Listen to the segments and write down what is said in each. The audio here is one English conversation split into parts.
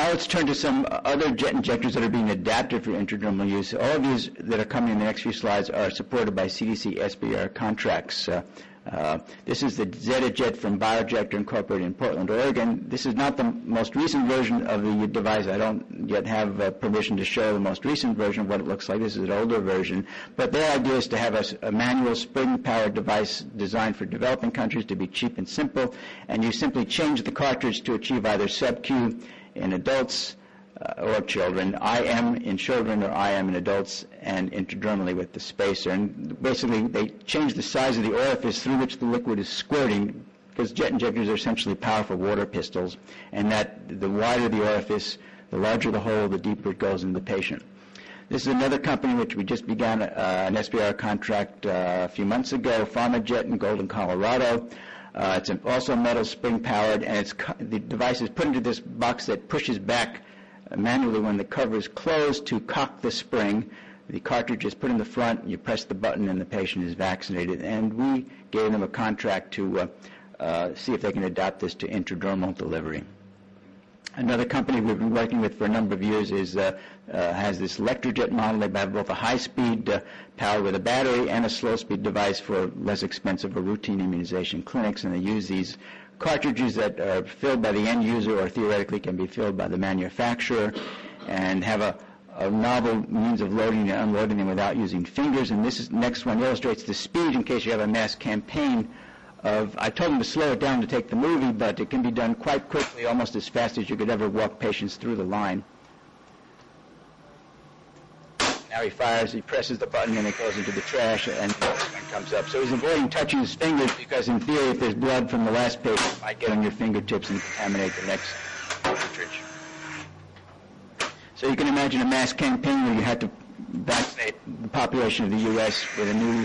Now let's turn to some other jet injectors that are being adapted for intradermal use. All of these that are coming in the next few slides are supported by CDC SBR contracts. This is the Zeta Jet from Biojet Incorporated in Portland, Oregon. This is not the most recent version of the device. I don't yet have permission to show the most recent version of what it looks like. This is an older version. But their idea is to have a manual spring-powered device designed for developing countries to be cheap and simple, and you simply change the cartridge to achieve either sub-Q in adults or children, IM in children or IM in adults, and intradermally with the spacer. And basically, they change the size of the orifice through which the liquid is squirting, because jet injectors are essentially powerful water pistols, and that the wider the orifice, the larger the hole, the deeper it goes in the patient. This is another company which we just began an SBR contract a few months ago, PharmaJet in Golden, Colorado. It's also metal spring-powered, and the device is put into this box that pushes back manually when the cover is closed to cock the spring. The cartridge is put in the front, you press the button, and the patient is vaccinated. And we gave them a contract to see if they can adapt this to intradermal delivery. Another company we've been working with for a number of years has this Electrojet model. They have both a high-speed power with a battery and a slow-speed device for less expensive or routine immunization clinics, and they use these cartridges that are filled by the end user or theoretically can be filled by the manufacturer, and have a novel means of loading and unloading them without using fingers. And this next one illustrates the speed in case you have a mass campaign of, I told them to slow it down to take the movie, but it can be done quite quickly, almost as fast as you could ever walk patients through the line. Now he fires, he presses the button, and it goes into the trash, and the one comes up. So he's avoiding touching his fingers because, in theory, if there's blood from the last patient, it might get on your fingertips and contaminate the next cartridge. So you can imagine a mass campaign where you had to vaccinate the population of the U.S. with a new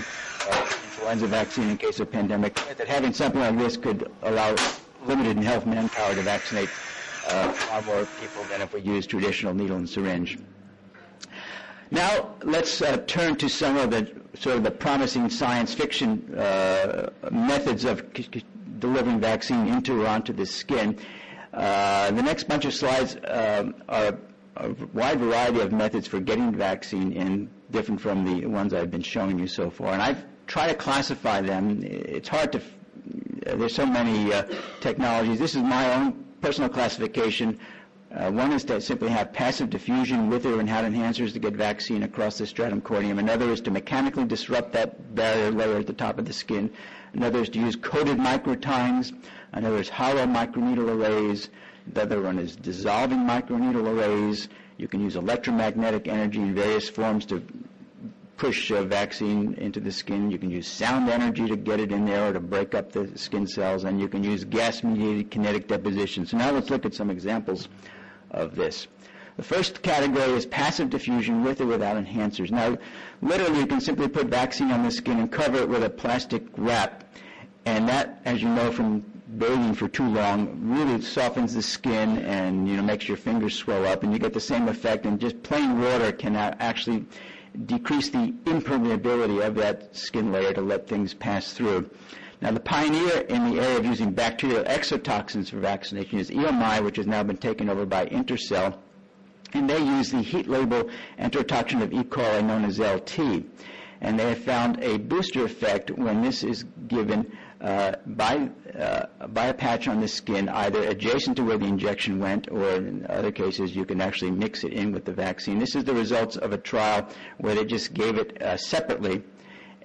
influenza vaccine in case of pandemic. That having something like this could allow limited health manpower to vaccinate far more people than if we use traditional needle and syringe. Now let's turn to some of the sort of the promising science fiction methods of delivering vaccine into or onto the skin. The next bunch of slides are a wide variety of methods for getting the vaccine in, different from the ones I've been showing you so far. And I've tried to classify them. It's hard to, there's so many technologies. This is my own personal classification. One is to simply have passive diffusion with or without enhancers to get vaccine across the stratum corneum. Another is to mechanically disrupt that barrier layer at the top of the skin. Another is to use coated microtines. Another is hollow microneedle arrays. The other one is dissolving microneedle arrays. You can use electromagnetic energy in various forms to push vaccine into the skin. You can use sound energy to get it in there or to break up the skin cells. And you can use gas-mediated kinetic deposition. So now let's look at some examples of this. The first category is passive diffusion with or without enhancers. Now, literally, you can simply put vaccine on the skin and cover it with a plastic wrap. And that, as you know from bathing for too long, really softens the skin and, makes your fingers swell up. And you get the same effect. And just plain water can actually decrease the impermeability of that skin layer to let things pass through. Now, the pioneer in the area of using bacterial exotoxins for vaccination is EOMI, which has now been taken over by Intercell, and they use the heat label enterotoxin of E. coli known as LT. And they have found a booster effect when this is given by a patch on the skin, either adjacent to where the injection went, or in other cases you can actually mix it in with the vaccine. This is the results of a trial where they just gave it separately.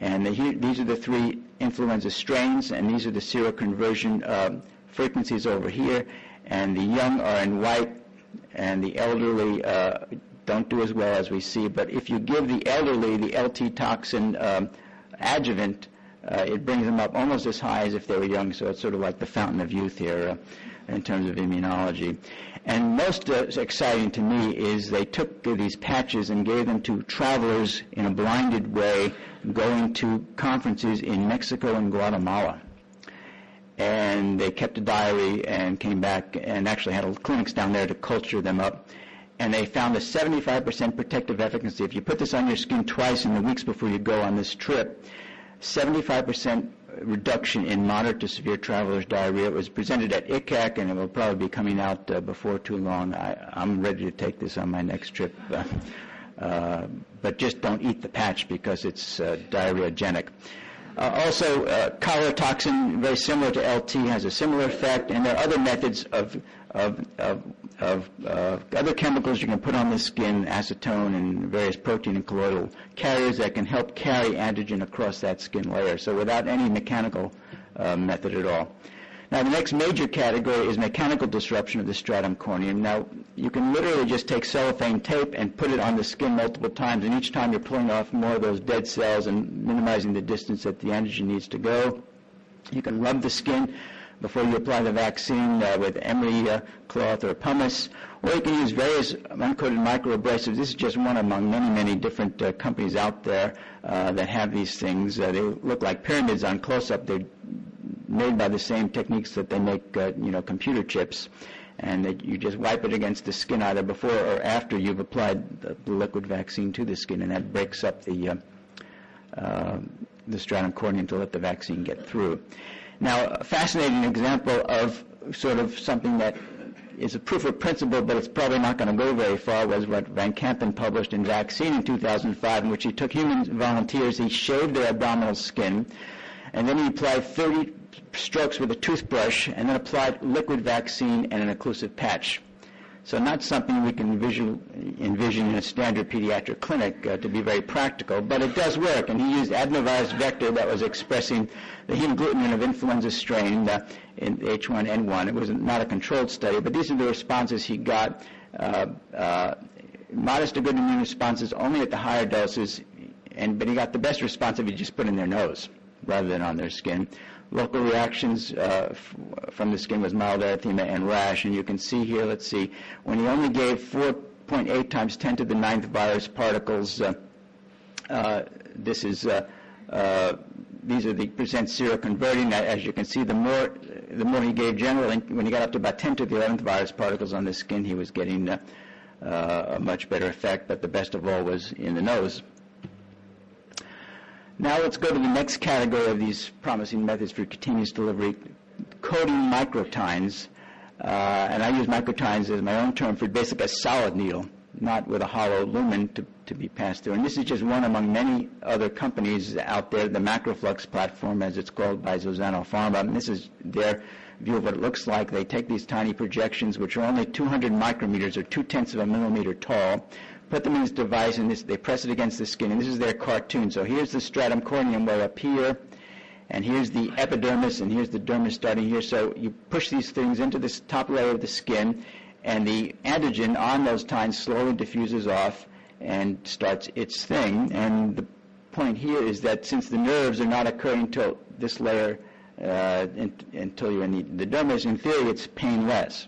And these are the three influenza strains, and these are the seroconversion frequencies over here. And the young are in white, and the elderly don't do as well as we see. But if you give the elderly the LT toxin adjuvant, it brings them up almost as high as if they were young. So it's sort of like the fountain of youth here in terms of immunology. And most exciting to me is they took these patches and gave them to travelers in a blinded way going to conferences in Mexico and Guatemala. And they kept a diary and came back and actually had clinics down there to culture them up. And they found a 75% protective efficacy. If you put this on your skin twice in the weeks before you go on this trip, 75% reduction in moderate to severe traveler's diarrhea. It was presented at ICAC, and it will probably be coming out before too long. I'm ready to take this on my next trip, but just don't eat the patch because it's diarrheagenic. Also, cholera toxin, very similar to LT, has a similar effect, and there are other methods of other chemicals you can put on the skin, acetone and various protein and colloidal carriers that can help carry antigen across that skin layer, so without any mechanical method at all. Now, the next major category is mechanical disruption of the stratum corneum. Now, you can literally just take cellophane tape and put it on the skin multiple times, and each time you're pulling off more of those dead cells and minimizing the distance that the antigen needs to go. You can rub the skin before you apply the vaccine with emery cloth or pumice, or you can use various uncoated microabrasives. This is just one among many, many different companies out there that have these things. They look like pyramids on close-up. They're made by the same techniques that they make, computer chips, and you just wipe it against the skin either before or after you've applied the liquid vaccine to the skin, and that breaks up the stratum corneum to let the vaccine get through. Now, a fascinating example of sort of something that is a proof of principle, but it's probably not going to go very far, was what Van Kampen published in Vaccine in 2005, in which he took human volunteers, he shaved their abdominal skin, and then he applied 30 strokes with a toothbrush, and then applied liquid vaccine and an occlusive patch. So not something we can envision in a standard pediatric clinic to be very practical, but it does work. And he used adenovirus vector that was expressing the hemagglutinin of influenza strain in H1N1. It was not a controlled study, but these are the responses he got. Modest to good immune responses only at the higher doses, but he got the best response if he just put in their nose rather than on their skin. Local reactions from the skin was mild erythema and rash, and you can see here, let's see, when he only gave 4.8 times 10 to the 9th virus particles, these are the percent seroconverting. As you can see, the more he gave generally, when he got up to about 10 to the 11th virus particles on the skin, he was getting a much better effect, but the best of all was in the nose. Now let's go to the next category of these promising methods for cutaneous delivery, coating microtines. And I use microtines as my own term for basically a solid needle, not with a hollow lumen to be passed through. And this is just one among many other companies out there, the Macroflux platform, as it's called by Zosano Pharma. And this is their view of what it looks like. They take these tiny projections, which are only 200 micrometers or 0.2 of a millimeter tall, put them in this device, and they press it against the skin, and this is their cartoon. So here's the stratum corneum way up here, and here's the epidermis, and here's the dermis starting here. So you push these things into this top layer of the skin, and the antigen on those tines slowly diffuses off and starts its thing. And the point here is that since the nerves are not occurring until this layer, until you're in the dermis, in theory it's painless.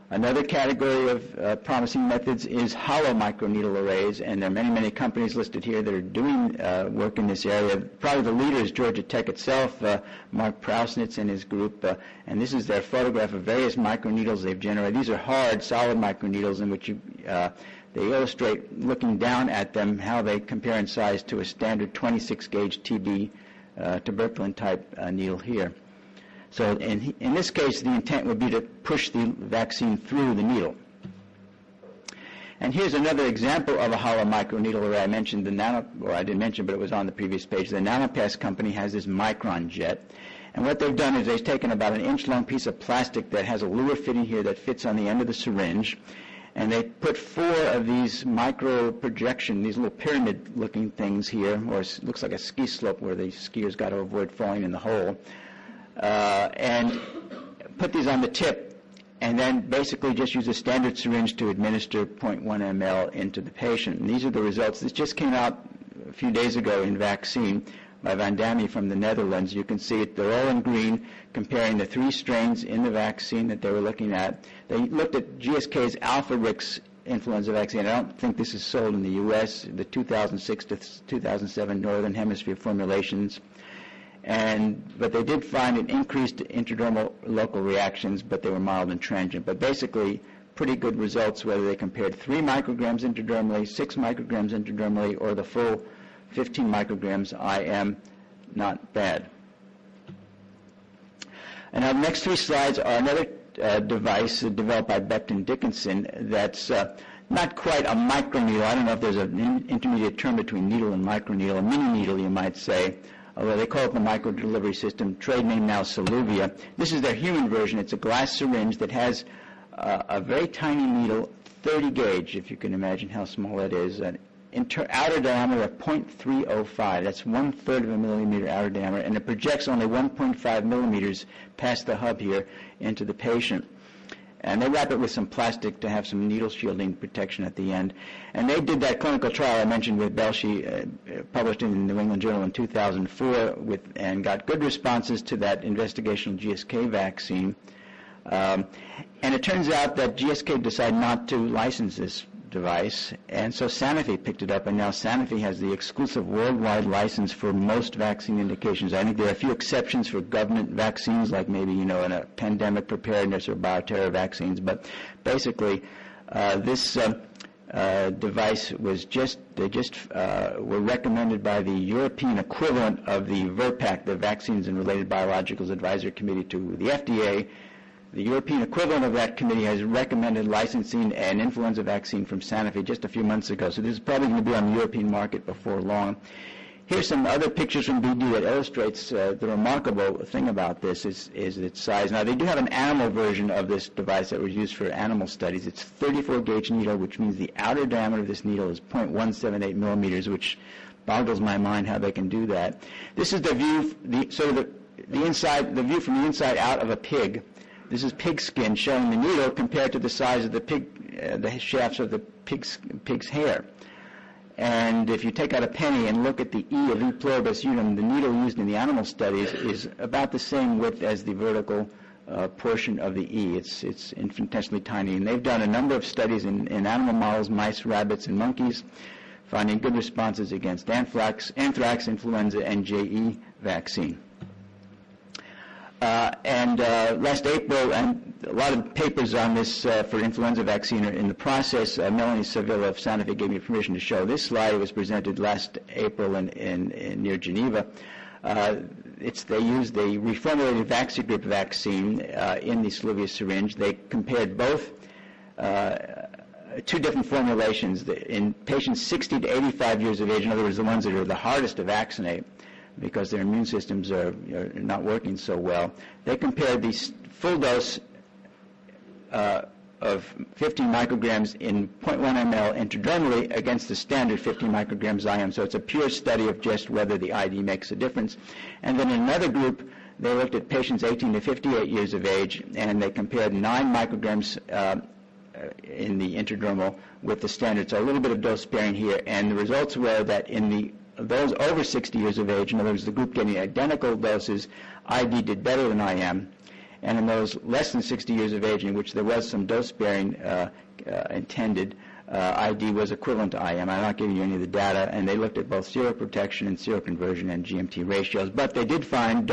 Another category of promising methods is hollow microneedle arrays, and there are many, many companies listed here that are doing work in this area. Probably the leader is Georgia Tech itself, Mark Prausnitz and his group, and this is their photograph of various microneedles they've generated. These are hard, solid microneedles in which they illustrate, looking down at them, how they compare in size to a standard 26-gauge TB tuberculin type needle here. So in this case, the intent would be to push the vaccine through the needle. And here's another example of a hollow microneedle array. I mentioned the I didn't mention, but it was on the previous page. The Nanopass company has this micron jet. And what they've done is they've taken about an inch-long piece of plastic that has a luer fitting here that fits on the end of the syringe, and they put 4 of these micro projection, these little pyramid-looking things here, or it looks like a ski slope where the skiers got to avoid falling in the hole. And put these on the tip, and then basically just use a standard syringe to administer 0.1 ml into the patient. And these are the results. This just came out a few days ago in Vaccine by Van Damme from the Netherlands. You can see it, they're all in green, comparing the 3 strains in the vaccine that they were looking at. They looked at GSK's Alpha-Rix influenza vaccine. I don't think this is sold in the U.S., the 2006 to 2007 Northern Hemisphere formulations. But they did find an increased intradermal local reactions, but they were mild and transient. But basically, pretty good results whether they compared 3 micrograms intradermally, 6 micrograms intradermally, or the full 15 micrograms IM, not bad. And our next three slides are another device developed by Becton Dickinson that's not quite a microneedle. I don't know if there's an intermediate term between needle and microneedle, a mini needle you might say, although they call it the microdelivery system, trade name now Soluvia. This is their human version. It's a glass syringe that has a very tiny needle, 30 gauge, if you can imagine how small it is, an outer diameter of 0.305. That's 1/3 of a millimeter outer diameter, and it projects only 1.5 millimeters past the hub here into the patient. And they wrap it with some plastic to have some needle shielding protection at the end. And they did that clinical trial I mentioned with Belshi, published in the New England Journal in 2004, and got good responses to that investigational GSK vaccine. And it turns out that GSK decided not to license this device, and so Sanofi picked it up, and now Sanofi has the exclusive worldwide license for most vaccine indications. I think there are a few exceptions for government vaccines, like maybe, in a pandemic preparedness or bioterror vaccines, but basically this device was were recommended by the European equivalent of the VRBPAC, the Vaccines and Related Biologicals Advisory Committee to the FDA. The European equivalent of that committee has recommended licensing an influenza vaccine from Sanofi just a few months ago. So this is probably going to be on the European market before long. Here's some other pictures from BD that illustrates the remarkable thing about this is its size. Now, they do have an animal version of this device that was used for animal studies. It's 34 gauge needle, which means the outer diameter of this needle is 0.178 millimeters, which boggles my mind how they can do that. This is the view, the view from the inside out of a pig. This is pig skin showing the needle compared to the size of the shafts of the pig's hair. And if you take out a penny and look at the E of E pluribus unum, the needle used in the animal studies is about the same width as the vertical portion of the E. It's infinitesimally tiny. And they've done a number of studies in animal models, mice, rabbits, and monkeys, finding good responses against anthrax, influenza, and JE vaccine. Last April, and a lot of papers on this for influenza vaccine are in the process. Melanie Sevilla of Sanofi gave me permission to show this slide. It was presented last April near Geneva. They used the reformulated Vaxigroup vaccine in the Soluvia syringe. They compared both two different formulations. In patients 60 to 85 years of age, in other words, the ones that are the hardest to vaccinate, because their immune systems are not working so well. They compared the full dose of 15 micrograms in 0.1 ml intradermally against the standard 15 micrograms IM. So it's a pure study of just whether the ID makes a difference. And then in another group, they looked at patients 18 to 58 years of age, and they compared 9 micrograms in the intradermal with the standard. So a little bit of dose sparing here. And the results were that in those over 60 years of age, in other words, the group getting identical doses, ID did better than IM. And in those less than 60 years of age, in which there was some dose sparing intended, ID was equivalent to IM. I'm not giving you any of the data, and they looked at both seroprotection and seroconversion and GMT ratios. But they did find,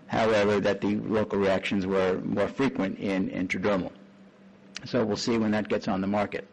however, that the local reactions were more frequent in intradermal. So we'll see when that gets on the market.